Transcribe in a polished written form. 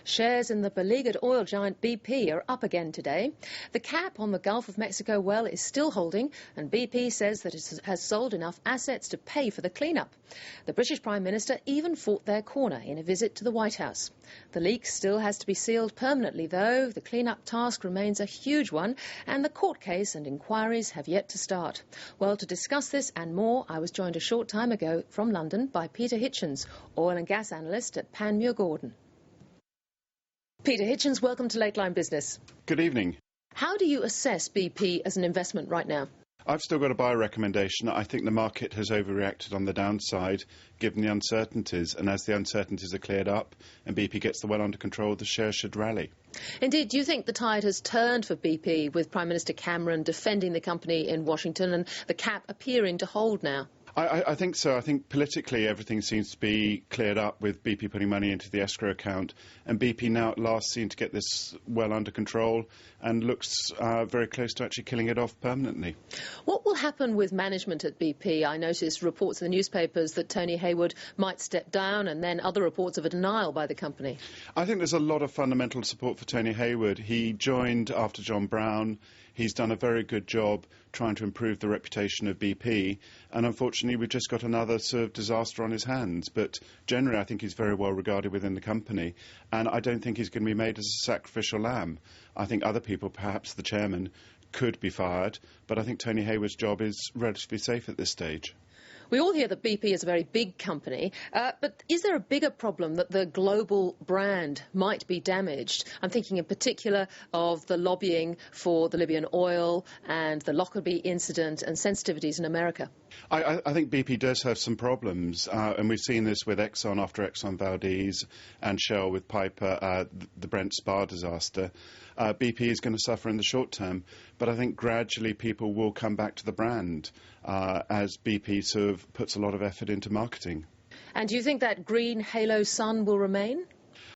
Shares in the beleaguered oil giant BP are up again today. The cap on the Gulf of Mexico well is still holding, and BP says that it has sold enough assets to pay for the clean-up. The British Prime Minister even fought their corner in a visit to the White House. The leak still has to be sealed permanently, though. The clean-up task remains a huge one, and the court case and inquiries have yet to start. Well, to discuss this and more, I was joined a short time ago from London by Peter Hitchens, oil and gas analyst at Panmure Gordon. Peter Hitchens, welcome to Lateline Business. Good evening. How do you assess BP as an investment right now? I've still got a buy recommendation. I think the market has overreacted on the downside given the uncertainties, and as the uncertainties are cleared up and BP gets the well under control, the shares should rally. Indeed, do you think the tide has turned for BP with Prime Minister Cameron defending the company in Washington and the cap appearing to hold now? I think so. I think politically everything seems to be cleared up with BP putting money into the escrow account, and BP now at last seem to get this well under control and looks very close to actually killing it off permanently. What will happen with management at BP? I noticed reports in the newspapers that Tony Hayward might step down, and then other reports of a denial by the company. I think there's a lot of fundamental support for Tony Hayward. He joined after John Brown. He's done a very good job trying to improve the reputation of BP, and unfortunately we've just got another sort of disaster on his hands. But generally I think he's very well regarded within the company, and I don't think he's going to be made as a sacrificial lamb. I think other people, perhaps the chairman, could be fired, but I think Tony Hayward's job is relatively safe at this stage. We all hear that BP is a very big company, but is there a bigger problem that the global brand might be damaged? I'm thinking in particular of the lobbying for the Libyan oil and the Lockerbie incident and sensitivities in America. I think BP does have some problems, and we've seen this with Exxon after Exxon Valdez and Shell with Piper, the Brent Spar disaster. BP is going to suffer in the short term, but I think gradually people will come back to the brand as BP sort of puts a lot of effort into marketing. And do you think that green halo sun will remain?